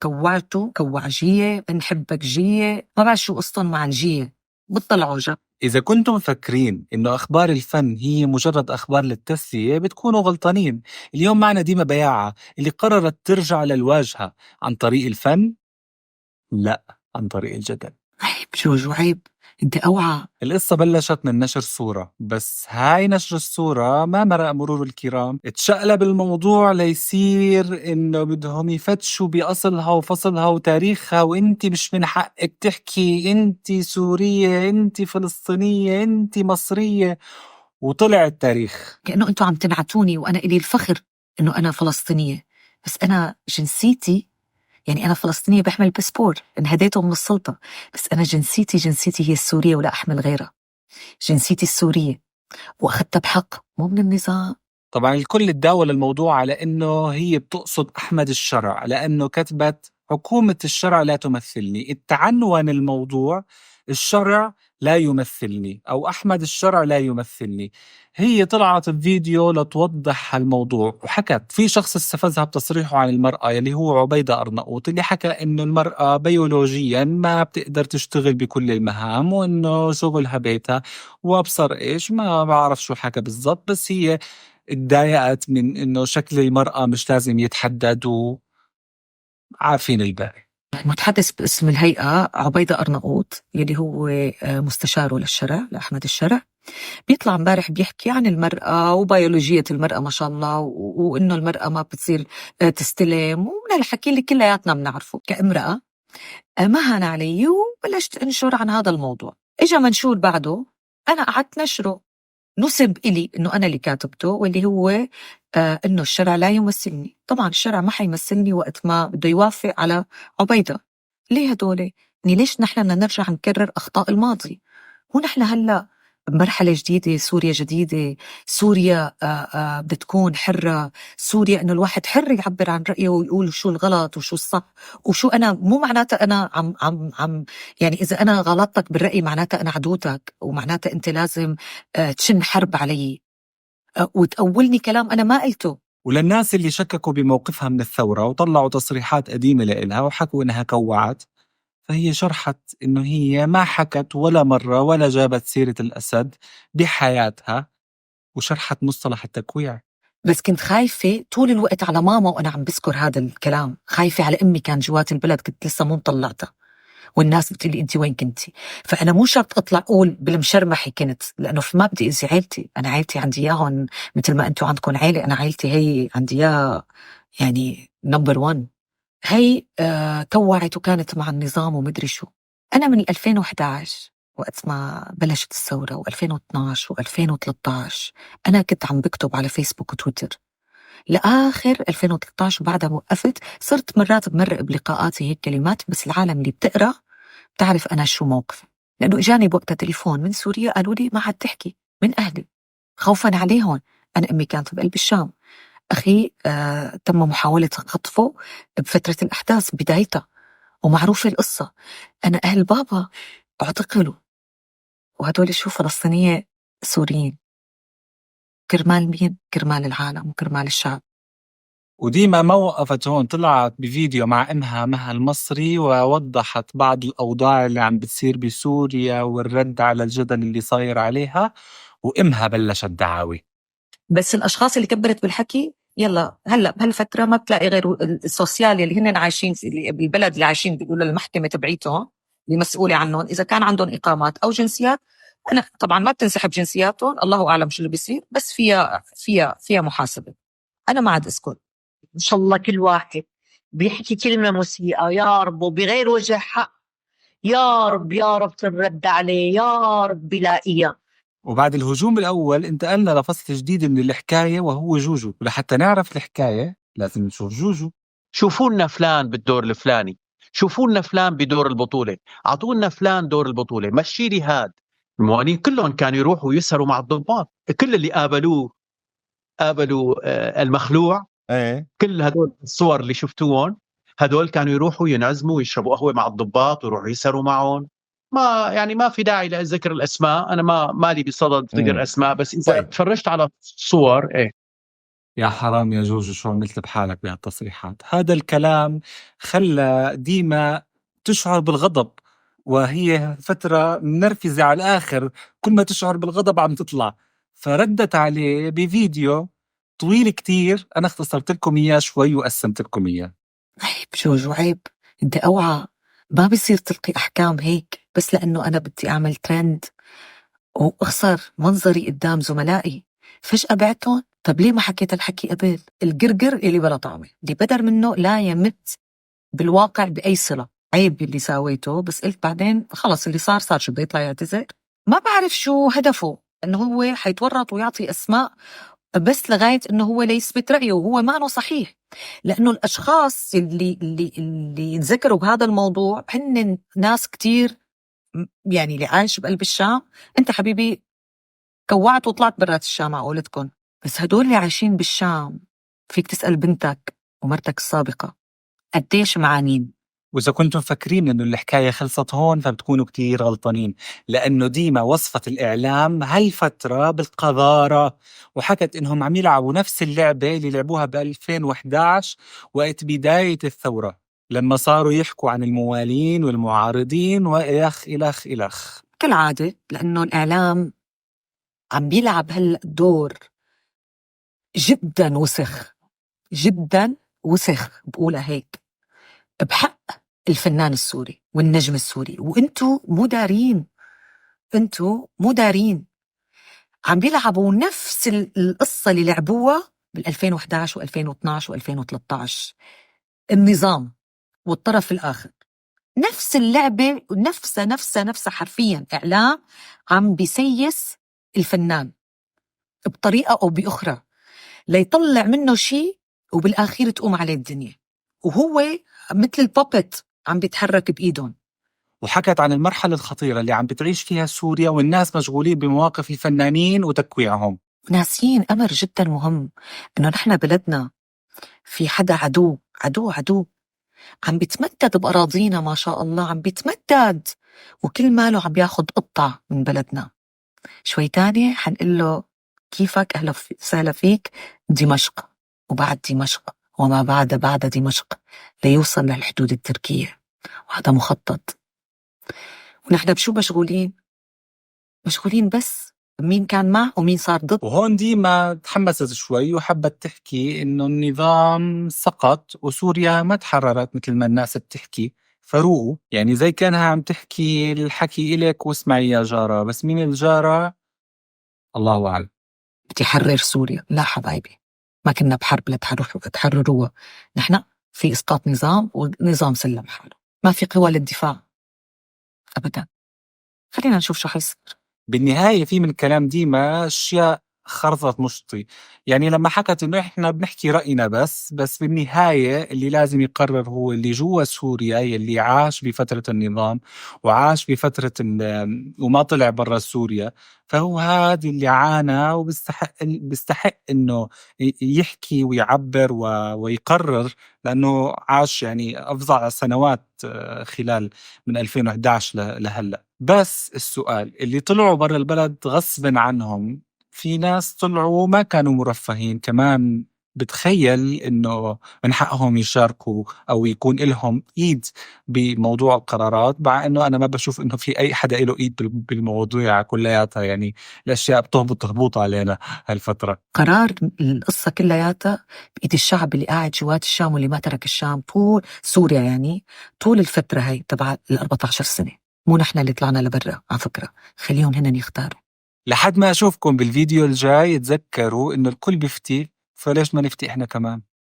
كوعته كوعجية، بنحبك جية، ما بعرف شو قصتهم مع الجية، بطلعوا عجب. إذا كنتم مفكرين إنه أخبار الفن هي مجرد أخبار للتسلية بتكونوا غلطانين. اليوم معنا ديما بياعة اللي قررت ترجع للواجهة عن طريق الفن، لا عن طريق الجدل. عيب جوجو عيب، انت اوعى. القصة بلشت من نشر صورة، بس هاي نشر الصورة ما مرق مرور الكرام، اتشقلب الموضوع ليصير انه بدهم يفتشوا بأصلها وفصلها وتاريخها، وانت مش من حقك تحكي انت سورية، انت فلسطينية، انت مصرية، وطلع التاريخ. كأنه انتوا عم تنعتوني وانا الي الفخر انه انا فلسطينية، بس انا جنسيتي، يعني انا فلسطينية بحمل باسبور انهديته من السلطة، بس انا جنسيتي هي السورية ولا احمل غيرها. جنسيتي السورية واخذتها بحق، مو من النظام. طبعا الكل تداول الموضوع على انه هي بتقصد احمد الشرع، لانه كتبت حكومة الشرع لا تمثلني، التعنون الموضوع الشرع لا يمثلني او احمد الشرع لا يمثلني. هي طلعت بفيديو لتوضح الموضوع، وحكت في شخص استفزها بتصريحه عن المرأة اللي هو عبيدة أرناؤوط، اللي حكى انه المرأة بيولوجيا ما بتقدر تشتغل بكل المهام، وانه شغلها بيتها، وابصر ايش ما بعرف شو حكى بالضبط، بس هي اتضايقت من انه شكل المرأة مش لازم يتحدد، وعارفين الباقي. المتحدث باسم الهيئة عبيدة أرناؤوط يلي هو مستشاره للشرع لأحمد الشرع، بيطلع امبارح بيحكي عن المرأة وبيولوجية المرأة ما شاء الله، وإنه المرأة ما بتصير تستلم، ومن هالحكي اللي كلياتنا بنعرفه كامرأة. مهن علي وبلشت انشر عن هذا الموضوع. اجا منشور بعده انا قعدت نشره، نسب إلي انه انا اللي كاتبته، واللي هو انه الشرع لا يمثلني. طبعا الشرع ما حيمثلني وقت ما بده يوافق على عبيدة. ليه هدول؟ يعني ليش نحن بدنا نرجع نكرر اخطاء الماضي؟ ونحن هلا بمرحلة جديدة، سوريا جديدة، سوريا بدها تكون حرة، سوريا انه الواحد حر يعبر عن رأيه ويقول شو الغلط وشو الصح وشو. انا مو معناتها انا عم يعني اذا انا غلطتك بالرأي معناتها انا عدوتك، ومعناتها انت لازم تشن حرب علي وتقولني كلام انا ما قلته. وللناس اللي شككوا بموقفها من الثورة وطلعوا تصريحات قديمة لإلها وحكوا إنها كوعت، فهي شرحت إنه هي ما حكت ولا مرة ولا جابت سيرة الأسد بحياتها، وشرحت مصطلح التكويع. بس كنت خايفة طول الوقت على ماما وأنا عم بذكر هذا الكلام، خايفة على أمي، كان جوات البلد كنت لسه مو مطلعتها، والناس بتقولي أنت وين كنتي؟ فأنا مو شرط أطلع أقول بالمشرمحي كنت، لأنه ما بدي أذي عيلتي. أنا عيلتي عندي إياهم مثل ما أنتوا عندكم عيلة، أنا عيلتي هي عندي إياها يعني نمبر 1. هي كوعت وكانت مع النظام ومدري شو. أنا من 2011 وقت ما بلشت الثورة، و2012 و2013 أنا كنت عم بكتب على فيسبوك وتويتر لآخر 2013، وبعدها وقفت. صرت مرات بمرق بلقاءاتي هيك كلمات، بس العالم اللي بتقرأ بتعرف أنا شو موقفي، لأنه إجاني بوقتها تليفون من سوريا قالوا لي ما حد تحكي من أهلي خوفا عليهم. أنا أمي كانت بقلب الشام، أخي تم محاولة خطفه بفترة الأحداث بدايتها، ومعروفة القصة. أنا أهل بابا اعتقلوا، وهدول شو فلسطينية سوريين. كرمال مين؟ كرمال العالم وكرمال الشعب. وديما ما وقفت هون، طلعت بفيديو مع امها مها المصري ووضحت بعض الاوضاع اللي عم بتصير بسوريا والرد على الجدل اللي صاير عليها، وامها بلشت دعاوي. بس الأشخاص اللي كبرت بالحكي يلا هلا بهالفترة ما بتلاقي غير السوسيال اللي هن عايشين اللي بالبلد اللي عايشين، بيقولوا المحكمة تبعيتهم اللي مسؤولة عنهم إذا كان عندهم إقامات أو جنسيات. أنا طبعا ما بتنسحب جنسياتهم، الله أعلم شو اللي بيصير، بس فيها محاسبة. أنا ما عاد أسكت. إن شاء الله كل واحد بيحكي كلمة مسيئة يا رب وبغير وجه حق، يا رب يا رب ترد عليه، يا رب بلاقيها. وبعد الهجوم الأول انتقلنا لفصل جديد من الحكاية وهو جوجو، ولحتى نعرف الحكاية لازم نشوف جوجو. شوفوا لنا فلان بالدور الفلاني، شوفوا لنا فلان بدور البطولة، أعطونا فلان دور البطولة، مشي لي هاد. الموالين كلهم كانوا يروحوا يسهروا مع الضباط، كل اللي قابلوا المخلوع. كل هدول الصور اللي شفتوهم هدول كانوا يروحوا ينعزموا ويشربوا قهوة مع الضباط ويروحوا يسهروا معهم. ما في داعي لذكر الأسماء، أنا مالي بصدد ذكر أسماء، بس إذا طيب. تفرجت على صور يا حرام يا جوجو، شو عملت بحالك بهالتصريحات؟ هذا الكلام خلى ديما تشعر بالغضب، وهي فترة منرفزة على الآخر، كل ما تشعر بالغضب عم تطلع. فردت عليه بفيديو طويل كتير، أنا اختصرت لكم إياه شوي وقسمت لكم إياه. عيب جوجو عيب، انت اوعى، ما بصير تلقي احكام هيك بس لانه انا بدي اعمل ترند واخسر منظري قدام زملائي فجأة بعتهم. طب ليه ما حكيت الحكي قبل؟ القرقر اللي بلا طعمه اللي بدر منه لا يمت بالواقع بأي صلة. عيب اللي ساويته، بس قلت بعدين خلص اللي صار صار، شو بده يطلع يعتذر؟ ما بعرف شو هدفه، انه هو حيتورط ويعطي اسماء بس لغاية انه هو ليثبت رأيه، وهو ما انه صحيح. لانه الاشخاص اللي انذكروا بهذا الموضوع هن ناس كتير، يعني اللي عايش بقلب الشام. انت حبيبي كوعت وطلعت برات الشام على قولتكم، بس هدول اللي عايشين بالشام فيك تسأل بنتك ومرتك السابقة قديش معانين. وإذا كنتم فاكرين إنه الحكاية خلصت هون فبتكونوا كتير غلطانين، لأنه ديما وصفت الإعلام هالفترة بالقذارة، وحكت إنهم عم يلعبوا نفس اللعبة اللي لعبوها ب2011 وقت بداية الثورة، لما صاروا يحكوا عن الموالين والمعارضين وإلخ إلخ إلخ. كالعادة لأنه الإعلام عم بيلعب هلأ دور جدا وسخ، جدا وسخ بقولها هيك، بحق الفنان السوري والنجم السوري، وانتو مو دارين عم بيلعبوا نفس القصة اللي لعبوها بال2011 و2012 و2013. النظام والطرف الآخر نفس اللعبة، نفسها حرفيا. إعلام عم بيسيس الفنان بطريقة أو بأخرى ليطلع منه شيء وبالآخير تقوم عليه الدنيا، وهو مثل البابت عم بيتحرك بإيدهم. وحكت عن المرحلة الخطيرة اللي عم بتعيش فيها سوريا، والناس مشغولين بمواقف الفنانين وتكويعهم. ناسيين أمر جدا مهم، إنه نحن بلدنا في حدا عدو عم بيتمدد بأراضينا، ما شاء الله عم بيتمدد، وكل ماله عم بياخد قطعة من بلدنا. شوي تاني حنقول له كيفك، أهلا وسهلا فيك دمشق، وبعد دمشق وما بعد دمشق ليوصل للحدود التركية، وهذا مخطط. ونحن بشو مشغولين بس مين كان مع ومين صار ضد. وهون ديما تحمست شوي وحبت تحكي إنه النظام سقط وسوريا ما تحررت مثل ما الناس بتحكي، فروقوا. يعني زي كانها عم تحكي الحكي إلك واسمعي يا جارة، بس مين الجارة الله أعلم. بدي حرر سوريا؟ لا حبايبي، ما كنا بحرب لتحرروها. نحن في إسقاط نظام، ونظام سلم حاله، ما في قوى للدفاع أبدا. خلينا نشوف شو حيصير. بالنهاية في من كلام ديما أشياء خرطت مشطي. يعني لما حكت إنه إحنا بنحكي رأينا بس بالنهاية اللي لازم يقرر هو اللي جوا سوريا، اللي عاش بفترة النظام وعاش بفترة وما طلع برا سوريا، فهو هذا اللي عانى وبيستحق إنه يحكي ويعبر ويقرر، لأنه عاش يعني أفظع سنوات خلال من 2011 لهلأ. بس السؤال، اللي طلعوا برا البلد غصبا عنهم، في ناس طلعوا ما كانوا مرفهين كمان، بتخيل انه من حقهم يشاركوا او يكون لهم ايد بموضوع القرارات، مع انه انا ما بشوف انه في اي حدا له ايد بالموضوع كلياتها. يعني الاشياء بتهبط علينا هالفترة. قرار القصة كلياتها بإيد الشعب اللي قاعد جوات الشام واللي ما ترك الشام طول سوريا، يعني طول الفترة هاي تبع 14 سنة. مو نحن اللي طلعنا لبرا على فكرة، خليهم هن يختاروا. لحد ما أشوفكم بالفيديو الجاي تذكروا إنه الكل بيفتي، فليش ما نفتي إحنا كمان؟